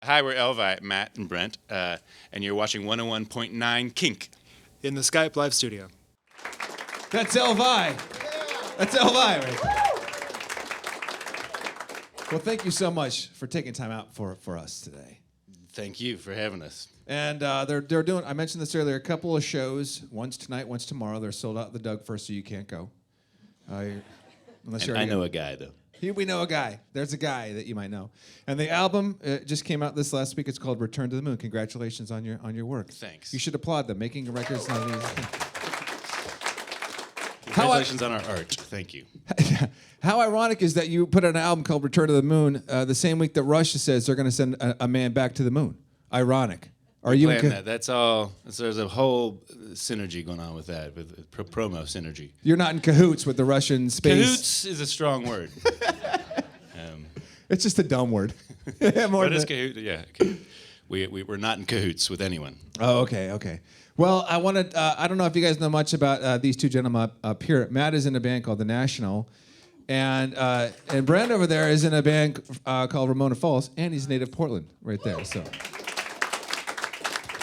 Hi, we're Elvi, Matt, and Brent, and you're watching 101.9 Kink. In the Skype live studio. That's Elvi. That's Elvi, right? Well, thank you so much for taking time out for us today. Thank you for having us. And they're doing, I mentioned this earlier, a couple of shows, once tonight, once tomorrow. They're sold out at the Doug first, so you can't go. Unless you're I know a guy, though. We know a guy. There's a guy that you might know. And the album just came out this last week. It's called Return to the Moon. Congratulations on your work. Thanks. You should applaud them. Making records not easy. Congratulations on our art. Thank you. How ironic is that you put out an album called Return to the Moon the same week that Russia says they're going to send a man back to the moon. Ironic. Are you that? That's all. There's a whole synergy going on with that, with promo synergy. You're not in cahoots with the Russian space. Cahoots is a strong word. It's just a dumb word. What is cahoot? Yeah. Okay. We're not in cahoots with anyone. Oh, okay. Well, I wanted. I don't know if you guys know much about these two gentlemen up here. Matt is in a band called The National, and Brent over there is in a band called Ramona Falls, and he's native Portland right there. So,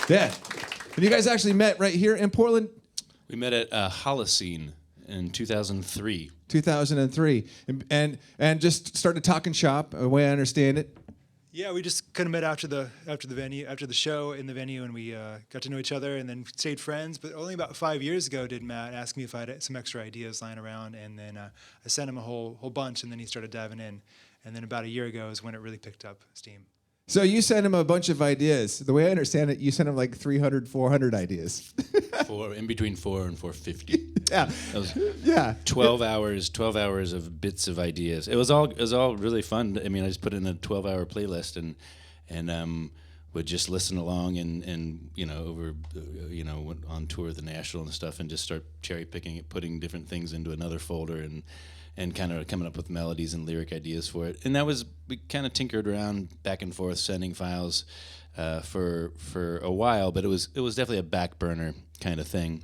yeah. And you guys actually met right here in Portland. We met at Holocene in 2003. 2003, and just started talking shop. The way I understand it. Yeah, we just kind of met after the show in the venue, and we got to know each other, and then stayed friends. But only about 5 years ago did Matt ask me if I had some extra ideas lying around, and then I sent him a whole bunch, and then he started diving in. And then about a year ago is when it really picked up steam. So you sent him a bunch of ideas. The way I understand it, you sent him like 300, 400 ideas. In between 4 and 450. Yeah. That was yeah. 12 hours of bits of ideas. It was all really fun. I mean, I just put in a 12-hour playlist and would just listen along and went on tour with the National and stuff, and just start cherry picking it, putting different things into another folder and kind of coming up with melodies and lyric ideas for it. And we kind of tinkered around back and forth, sending files for a while, but it was definitely a back burner kind of thing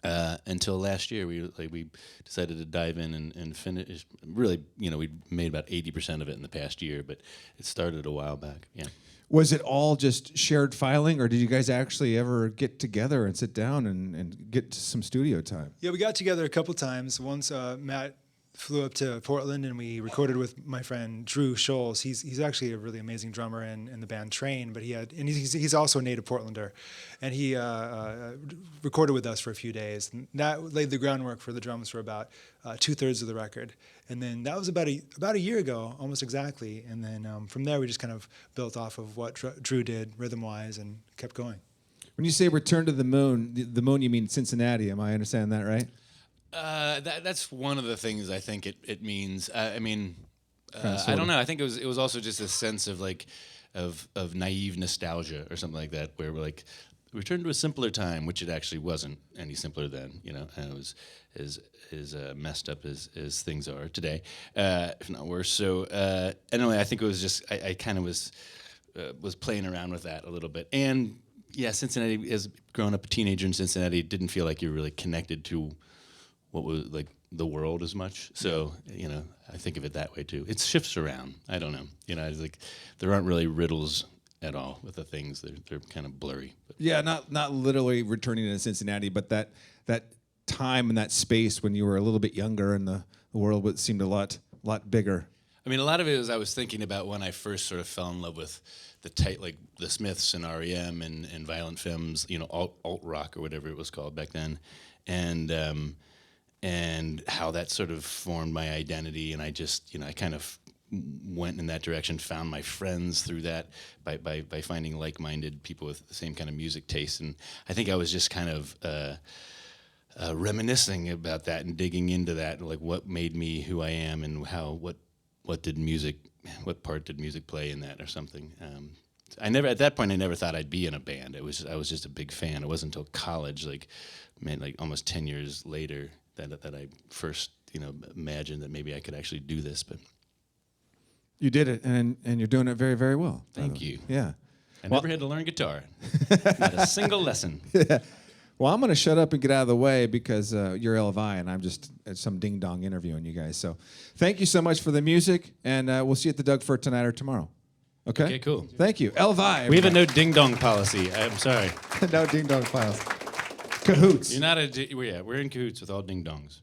until last year. We decided to dive in and finish. Really, we made about 80% of it in the past year, but it started a while back. Yeah. Was it all just shared filing, or did you guys actually ever get together and sit down and get some studio time? Yeah, we got together a couple times. Once Matt flew up to Portland, and we recorded with my friend Drew Scholes. He's actually a really amazing drummer in the band Train, but he's also a native Portlander, and he recorded with us for a few days. And that laid the groundwork for the drums for about 2/3 of the record. And then that was about a year ago, almost exactly. And then from there, we just kind of built off of what Drew did rhythm-wise and kept going. When you say return to the moon you mean Cincinnati? Am I understanding that right? That's one of the things I think it means. I don't know. I think it was also just a sense of of naive nostalgia or something like that, where we're like, return to a simpler time, which it actually wasn't any simpler then. And it was as messed up as things are today, if not worse. So anyway, I think it was just I kind of was playing around with that a little bit. And yeah, Cincinnati, as growing up a teenager in Cincinnati, didn't feel like you were really connected to what was like the world as much. So, I think of it that way too. It shifts around. I don't know. It's like there aren't really riddles at all with the things. They're kind of blurry. Yeah, not literally returning to Cincinnati, but that time and that space when you were a little bit younger and the world seemed a lot bigger. I mean, a lot of it was I was thinking about when I first sort of fell in love with like the Smiths and REM and Violent Femmes, alt rock or whatever it was called back then. And how that sort of formed my identity, and I just, I kind of went in that direction, found my friends through that by finding like-minded people with the same kind of music taste, and I think I was just kind of reminiscing about that and digging into that, like what made me who I am and what part did music play in that or something. At that point I never thought I'd be in a band. I was just a big fan. It wasn't until college, like almost 10 years later, that I first, imagined that maybe I could actually do this. But you did it, and you're doing it very, very well. Thank you. Yeah. I never had to learn guitar. Not a single lesson. Yeah. Well, I'm going to shut up and get out of the way because you're Elvi, and I'm just at some ding-dong interviewing you guys. So thank you so much for the music, and we'll see you at the Doug Fir tonight or tomorrow. Okay. Okay, cool. Thank you. Elvi. We have a no ding dong policy. I'm sorry. no ding dong files. Cahoots. You're not a. Yeah, we're in cahoots with all ding dongs.